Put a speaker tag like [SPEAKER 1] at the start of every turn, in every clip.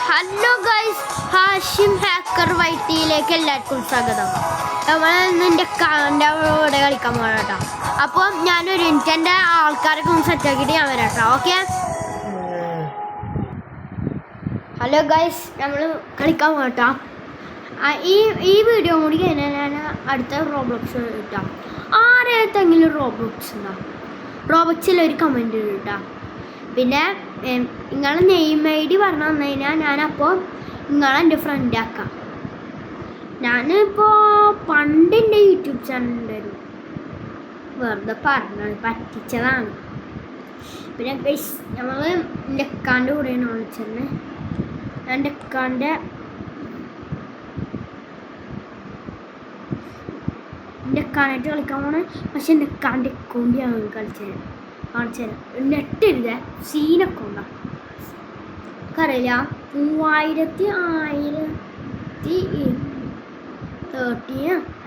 [SPEAKER 1] Hello guys, Hashim hacker വൈറ്റിയിലേക്ക് എല്ലാവർക്കും സ്വാഗതം. നമ്മൾ എൻ്റെ കൂടെ കളിക്കാൻ പോകണം കേട്ടോ. അപ്പോൾ ഞാനൊരു മിനിറ്റ് എൻ്റെ ആൾക്കാരൊക്കെ ഒന്ന് സെറ്റാക്കിയിട്ട് ഞാൻ വരാം കേട്ടോ. ഓക്കെ, ഹലോ ഗൈസ്, നമ്മൾ കളിക്കാൻ പോകാം കേട്ടോ. ഈ വീഡിയോ കൂടി കഴിഞ്ഞാൽ ഞാൻ അടുത്ത റോബ്ലോക്സ് കിട്ടാം. ആരെങ്കിലും റോബ്ലോക്സ് ഉണ്ടാവും. റോബോക്സിലൊരു കമൻറ്റ് കേട്ടോ. പിന്നെ നിങ്ങൾ നെയിം ഐ ഡി പറഞ്ഞു തന്നു കഴിഞ്ഞാൽ ഞാനപ്പോൾ നിങ്ങളെൻ്റെ ഫ്രണ്ടാക്കാം. ഞാനിപ്പോൾ പണ്ട് എൻ്റെ യൂട്യൂബ് ചാനൽ ഉണ്ടായിരുന്നു, വെറുതെ പറഞ്ഞത് പറ്റിച്ചതാണ്. പിന്നെ നമ്മൾ എൻ്റെ അക്കാൻ്റെ കൂടെയാണ് വിളിച്ചത്. എൻ്റെ അക്കാനായിട്ട് കളിക്കാൻ പോണേ. പക്ഷെ എൻ്റെ അക്കാൻ്റെ അക്കൗണ്ടിയാണ് കളിച്ചത്. നെട്ടിരുത് സീനൊക്കെ ഉണ്ടാവും. അറിയില്ല, 1030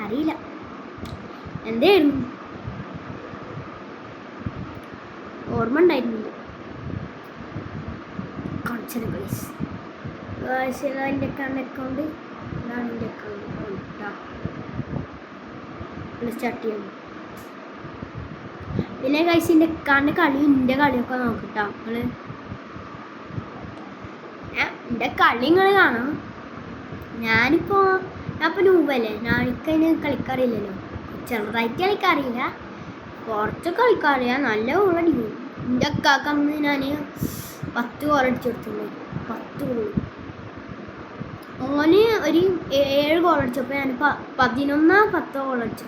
[SPEAKER 1] അറിയില്ല എന്തായിരുന്നു, ഓർമ്മ ഉണ്ടായിരുന്നില്ല. കാണിച്ചത് ഗൈസ്. എൻ്റെ അക്കൗണ്ട് ഇതാണ്. എൻ്റെ അക്കൗണ്ട് സ്റ്റാർട്ട് ചെയ്യുന്നു. പിന്നെ ഗൈസിൻ്റെ അക്കാൻ്റെ കളി എൻ്റെ കളിയൊക്കെ നോക്കിട്ടോ. എൻ്റെ കളി നിങ്ങൾ കാണാം. ഞാനിപ്പോൾ നൂവല്ലേ, ഞാനിക്കതിന് കളിക്കാറില്ലല്ലോ. ചെറുതായിട്ട് കളിക്കാറില്ല, കുറച്ച് കളിക്കാറില്ല. നല്ല ഗോളടിക്കും. എൻ്റെ അക്കാക്കന്ന് ഞാൻ 10 ഗോളടിച്ചു കൊടുത്തുള്ളൂ. 10 ഗോൾ. ഓന് ഒരു 7 ഗോളടിച്ചപ്പോൾ ഞാൻ 11-10 ഗോളടിച്ചു.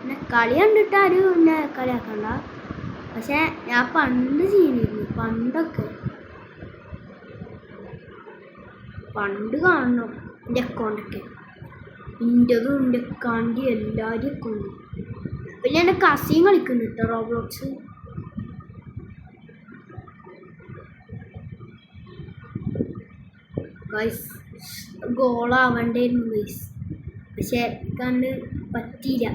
[SPEAKER 1] പിന്നെ കളി കണ്ടിട്ട് ആരും എന്നെ കളിയാക്കണ്ട. പക്ഷെ ഞാൻ പണ്ട് ചെയ്യുന്നിരുന്നു. പണ്ട് കാണണം എൻ്റെ അക്കൗണ്ടൊക്കെ. എൻ്റെതും എൻ്റെ അക്കൗണ്ട് എല്ലാവരും അക്കൗണ്ട്. പിന്നെ എൻ്റെ കസിൻ കളിക്കുന്നു കേട്ടോ റോബ്ലോക്സ്. ഗൈസ് ഗോളാവണ്ടായിരുന്നു ഗൈസ്, പക്ഷെ കണ്ട് പറ്റിയില്ല.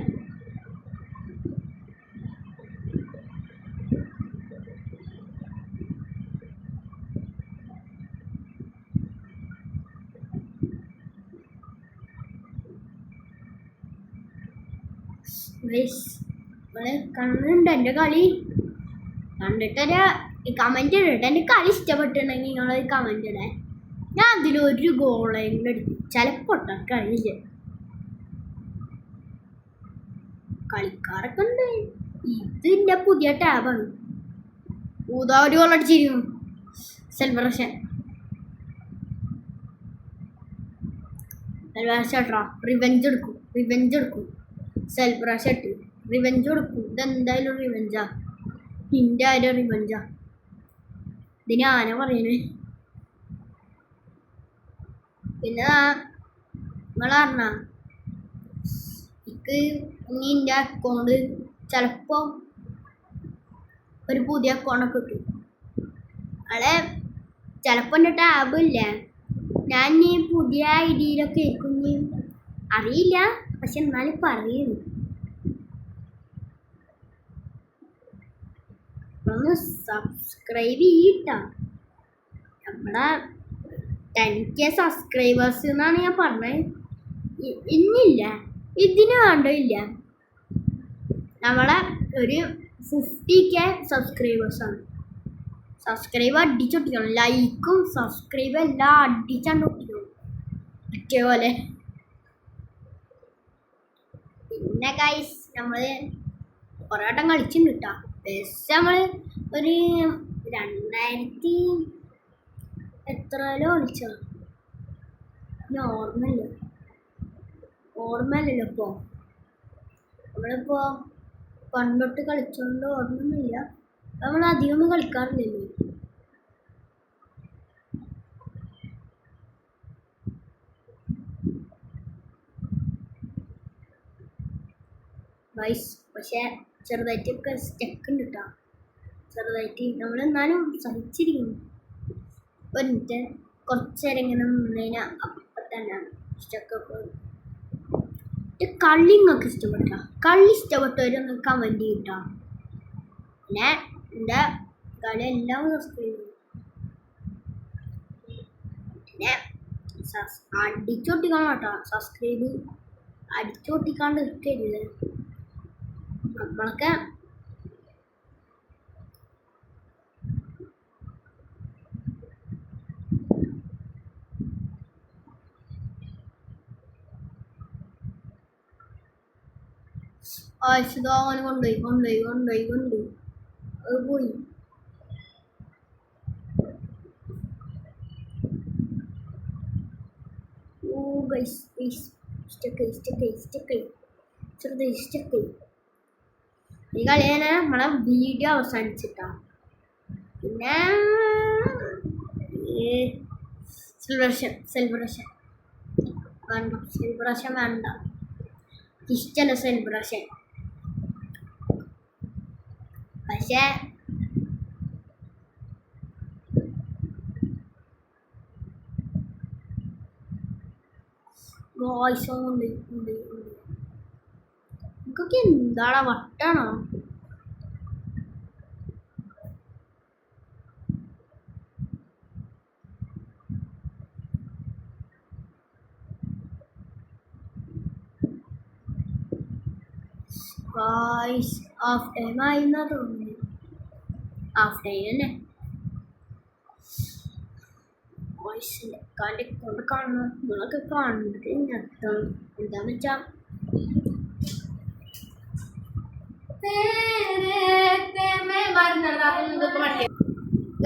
[SPEAKER 1] കണ്ടുണ്ട് എൻ്റെ കളി. കണ്ടിട്ടൊരു കമൻറ്റ് ഇടട്ടെ. എൻ്റെ കളി ഇഷ്ടപ്പെട്ടിട്ടുണ്ടെങ്കിൽ നിങ്ങളൊരു കമൻറ്റ് ഇടേ. ഞാൻ അതിലൊരു ഗോളെങ്കിലും അടിക്കും. ചിലപ്പോൾ കളിയില്ല. കളിക്കാരൊക്കെ ഉണ്ട്. ഇത് എൻ്റെ പുതിയ ടാബാണ്. ഒരു ഗോൾ അടിച്ചിരിക്കുന്നു. സെലിബ്രേഷൻ റിവെഞ്ച് എടുക്കും. സെലിബ്രേഷൻ ഇട്ട് റിവെഞ്ച് കൊടുക്കും. ഇതെന്തായാലും റിവെഞ്ചാ. നിൻ്റെ ആരും റിവെഞ്ചാ. ഇതിന് ആന പറയണേ. പിന്നെ നിങ്ങൾ പറഞ്ഞ എനിക്ക് ഇനി എൻ്റെ അക്കൗണ്ട് ചിലപ്പോൾ ഒരു പുതിയ അക്കൗണ്ടൊക്കെ കിട്ടും. അവിടെ ചിലപ്പോൾ എൻ്റെ ടാബ് ഇല്ല. ഞാൻ ഇനി പുതിയ ഐഡിയിലൊക്കെ ആയിരിക്കും. അറിയില്ല, പക്ഷെ എന്നാലും പറയുന്നു. ഒന്ന് സബ്സ്ക്രൈബ് ചെയ്യട്ടാ. നമ്മുടെ 10K സബ്സ്ക്രൈബേഴ്സ് എന്നാണ് ഞാൻ പറഞ്ഞത്. ഇന്നില്ല, ഇതിന് വേണ്ടില്ല. നമ്മളെ ഒരു 50K സബ്സ്ക്രൈബേഴ്സാണ്. സബ്സ്ക്രൈബ് അടിച്ചൊട്ടിക്കണം. ലൈക്കും സബ്സ്ക്രൈബും എല്ലാം അടിച്ചാണ്ട് ഒട്ടിക്കണം പറ്റിയ പോലെ. പിന്നെ ഗൈസ് നമ്മൾ കുറേ വട്ടം കളിച്ചിട്ടുണ്ട് കേട്ടോ. ബെസ്റ്റ് നമ്മൾ ഒരു 2000 എത്രയോ കളിച്ചോ ഓർമ്മയില്ലല്ലോ. ഇപ്പോൾ നമ്മളിപ്പോൾ പണ്ടൊട്ട് കളിച്ചോണ്ട് ഓർമ്മയൊന്നുമില്ല. നമ്മൾ അധികമൊന്നും കളിക്കാറില്ലല്ലോ. വൈസ് പക്ഷേ ചെറുതായിട്ടൊക്കെ സ്റ്റക്ക് ഉണ്ട് കേട്ടോ. ചെറുതായിട്ട് നമ്മളെന്നാലും സഹിച്ചിരിക്കുന്നു. ഒരു മിനിറ്റ് കുറച്ച് നേരം ഇങ്ങനെ നിന്നതിന് അപ്പം തന്നെയാണ് സ്റ്റക്കൊക്കെ. കളി നിങ്ങൾക്ക് ഇഷ്ടപ്പെട്ടോ? കളി ഇഷ്ടപ്പെട്ടവരൊന്ന് കമൻറ്റ് ചെയ്യട്ടോ. പിന്നെ എൻ്റെ കളി എല്ലാം സബ്സ്ക്രൈബ് ചെയ്യും. പിന്നെ അടിച്ചൊട്ടിക്കണം കേട്ടോ. സബ്സ്ക്രൈബ് അടിച്ചൊട്ടിക്കാണ്ട് ഇരിക്കരുത്. നമ്മളൊക്കെ ആവശ്യതാവാൻ കൊണ്ടുപോയി അത് പോയി. ഈ കളിയാണ് നമ്മളെ വീഡിയോ അവസാനിച്ചിട്ടാ. പിന്നെ സെലിബ്രേഷൻ വേണ്ട, ഇഷ്ടമല്ല സെലിബ്രേഷൻ. പക്ഷേ ഉണ്ട് നമുക്കൊക്കെ എന്താടാ വട്ടാണോ? ഹാഫ് ടൈം ആയിന്നാ തോന്നുന്നു. ഹാഫ് ടൈം തന്നെ കൊണ്ട് കാണുന്നു. നിങ്ങളൊക്കെ കണ്ടിട്ട് എന്താന്ന് വെച്ചാ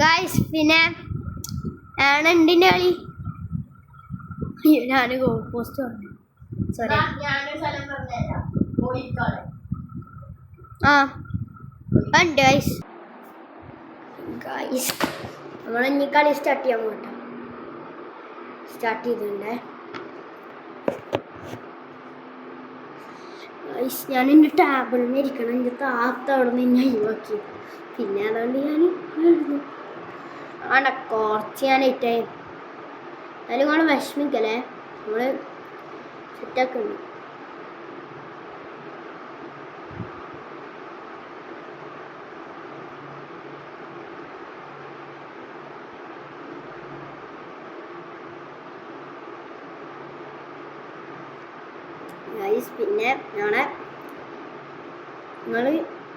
[SPEAKER 1] ഗായ്സ്. പിന്നെ ആണ് ഉണ്ടിൻ്റെ കളി. ഞാൻ ഗോൾ പോസ്റ്റ് പറഞ്ഞു. സോറി. ഉണ്ട് ഗായ്സ്. നമ്മളിനി കളി സ്റ്റാർട്ട് ചെയ്യാൻ പോട്ടെ. സ്റ്റാർട്ട് ചെയ്തിട്ടുണ്ടേ. ഞാൻ എൻ്റെ ടാബിളിൽ നിന്ന് ഇരിക്കണം. എൻ്റെ താത്ത അവിടെ നിന്ന് ഒഴിവാക്കി. പിന്നെ അതുകൊണ്ട് ഞാൻ എഴുതുന്നു. കുറച്ച് ഞാൻ ഇട്ടായി. അതിൽ നിങ്ങൾ വിഷമിക്കല്ലേ, നമ്മൾ സെറ്റാക്കുന്നു. പിന്നെ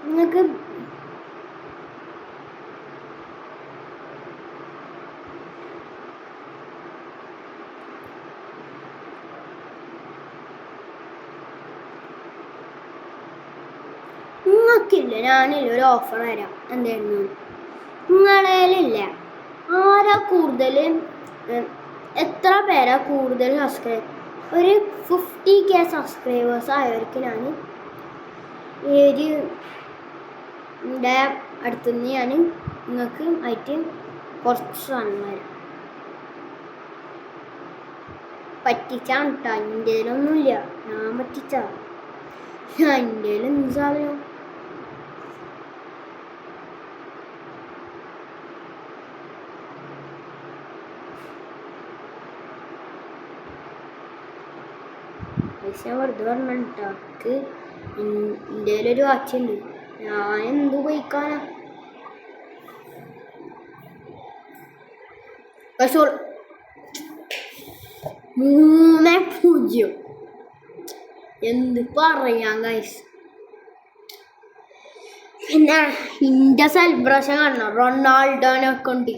[SPEAKER 1] നിങ്ങൾക്ക് നിങ്ങൾക്കില്ല, ഞാനില്ല ഒരു ഓഫർ തരാം. എന്തായിരുന്നു നിങ്ങളില്ല ആരാ കൂടുതൽ, എത്ര പേരാ കൂടുതൽ സബ്സ്ക്രൈബ്, ഒരു 50K സബ്സ്ക്രൈബേഴ്സ് ആയവർക്ക് ഞാൻ എൻ്റെ അടുത്തുനിന്ന് ഞാൻ നിങ്ങൾക്ക് ആയിട്ട് കുറച്ച് സാധനം തരാം. പറ്റിച്ചാണ് കേട്ടോ. എൻ്റെ കയ്യിലൊന്നുമില്ല, ഞാൻ പറ്റിച്ചാ. എൻ്റെ കയ്യിൽ എന്ത് സാധനം? പൈസ വെറുതെ പറഞ്ഞിട്ട് എൻ്റെ കയ്യിലൊരു വാച്ചുണ്ട്. ഞാൻ എന്ത് ഉപയോഗിക്കാനാ? 3-0 എന്ത് പറയാം ഗൈസ്. പിന്നെ എൻ്റെ സെലിബ്രേഷൻ കാണണം. റൊണാൾഡോനെ കൊണ്ട്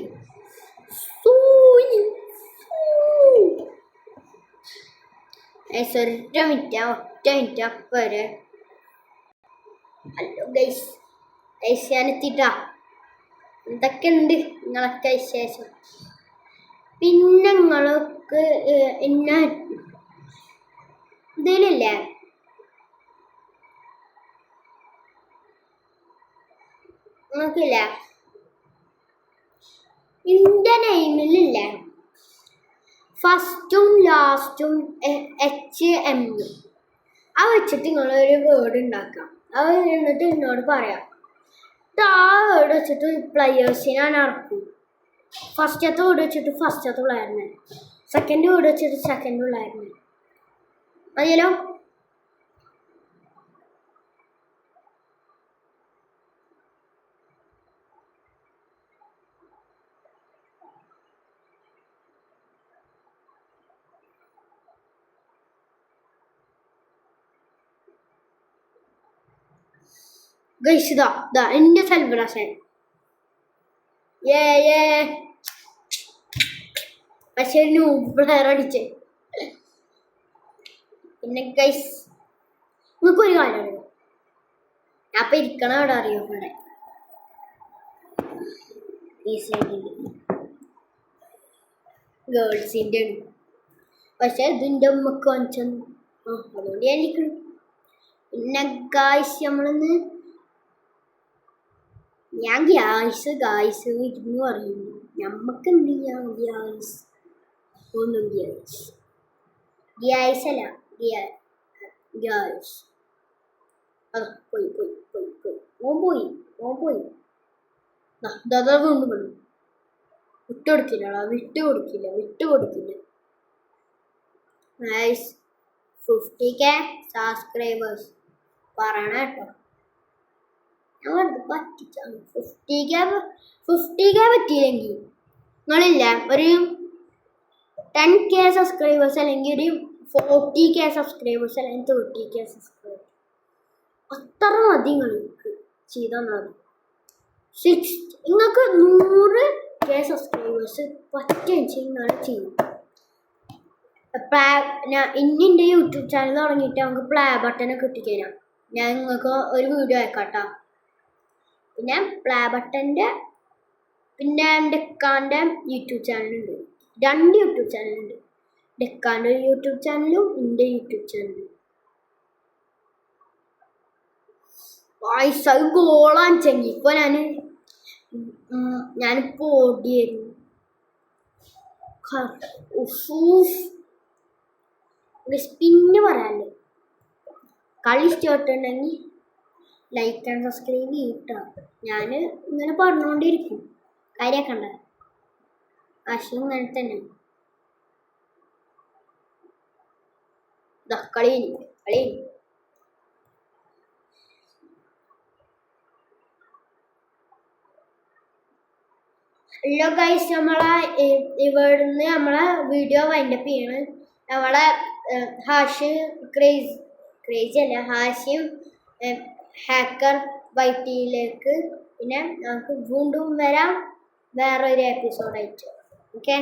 [SPEAKER 1] ഒറ്റ മിനിറ്റ് അപ്പരെ. ഹലോ ഗൈസ്, ഞാൻ എത്തിട്ടാ. എന്തൊക്കെയുണ്ട് നിങ്ങളൊക്കെ വിശേഷം? പിന്നെ നിങ്ങൾക്ക് എന്നെ ഇതിലില്ലേ നിങ്ങൾക്കില്ല എൻ്റെ നെയിമിലില്ലേ ഫസ്റ്റും ലാസ്റ്റും HM അത് വെച്ചിട്ട് നിങ്ങളൊരു വേർഡ് ഉണ്ടാക്കാം. അത് എന്നിട്ട് എന്നോട് പറയാം. ആ വേർഡ് വെച്ചിട്ട് പ്ലെയേഴ്സിനെ ഞാൻ ഇറക്കും. ഫസ്റ്റത്തെ വേർഡ് വെച്ചിട്ട് ഫസ്റ്റത്തെ പ്ലെയറിനെ, സെക്കൻഡ് വേർഡ് വെച്ചിട്ട് സെക്കൻഡ് പ്ലെയറിനെ. മതിയല്ലോ? ഗൈസ് ഇതാ എൻ്റെ സെലിബ്രേഷൻ. പക്ഷെ പ്ലെയർ അടിച്ചേ. പിന്നെ ഗൈസ് നിങ്ങൾക്കൊരു കാര്യം അറിയാം, ഞാൻ ഇപ്പം ഇരിക്കണ അവിടെ അറിയോ ഇവിടെ ഈ സൈഡിൽ ഗേൾസിൻ്റെ ആണ്. പക്ഷെ ഇതിൻ്റെ ഉമ്മക്ക് വാങ്ങിച്ചു അതുകൊണ്ട് ഞാൻ ഇരിക്കണം. പിന്നെ ഗായ്സ് നമ്മളിന്ന് ഞാൻ ഗായ്സ് ഇരുന്ന് പറയുന്നു. നമുക്ക് എന്ത് ചെയ്യാം ഗ്യാസ് ഒന്നും ഗ്യാസ് അല്ല ഗ്യാസ്. അതാ പോയി ഓൻ പോയി കൊണ്ട് പറഞ്ഞു വിട്ടുകൊടുക്കില്ല. ഗൈസ് 50K സബ്സ്ക്രൈബേഴ്സ് പറയണ കേട്ടോ. ഞാൻ വെറുതെ പറ്റിച്ചാണ്. 50K പറ്റിയില്ലെങ്കിൽ നിങ്ങളില്ല ഒരു 10K സബ്സ്ക്രൈബേഴ്സ് അല്ലെങ്കിൽ ഒരു 40K സബ്സ്ക്രൈബേഴ്സ് അല്ലെങ്കിൽ 30K സബ്സ്ക്രൈബേഴ്സ് അത്ര മതി. നിങ്ങൾക്ക് ചെയ്താൽ മതി. നിങ്ങൾക്ക് 100K സബ്സ്ക്രൈബേഴ്സ് പറ്റുകയും നിങ്ങൾ ചെയ്യും. ഇനി എൻ്റെ യൂട്യൂബ് ചാനൽ തുടങ്ങിയിട്ട് നമുക്ക് പ്ലേ ബട്ടനൊക്കെ കിട്ടിക്കഴിഞ്ഞാൽ ഞാൻ നിങ്ങൾക്ക് ഒരു വീഡിയോ അയക്കാട്ടോ. പിന്നെ പ്ലേ ബട്ടൻ്റെ പിന്നെ ഡെക്കാൻ്റെ യൂട്യൂബ് ചാനലുണ്ട്. 2 യൂട്യൂബ് ചാനലുണ്ട്. ഡെക്കാൻ്റെ ഒരു യൂട്യൂബ് ചാനലും എൻ്റെ യൂട്യൂബ് ചാനലും. അത് ഗോളാണിച്ചെങ്കിൽ ഇപ്പോൾ ഞാനിപ്പോൾ ഓടിയായിരുന്നു. പിന്നെ പറയാല്ലേ, കളി ഇഷ്ടപ്പെട്ടുണ്ടെങ്കിൽ ലൈക്ക് ആൻഡ് സബ്സ്ക്രൈബ് ചെയ്യട്ടോ. ഞാൻ ഇങ്ങനെ പറഞ്ഞുകൊണ്ടിരിക്കും, കാര്യമാക്കണ്ട. പക്ഷെ ഇങ്ങനെ തന്നെ കളി. ഹലോ ഗൈസ്, ഇവിടുന്ന് നമ്മളെ വീഡിയോ വൈൻഡപ്പ് ചെയ്യണം. നമ്മളെ ഹാഷിയും ഹാക്കർ വൈറ്റിയിലേക്ക് പിന്നെ നമുക്ക് വീണ്ടും വരാം വേറൊരു എപ്പിസോഡായിട്ട്. ഓക്കെ.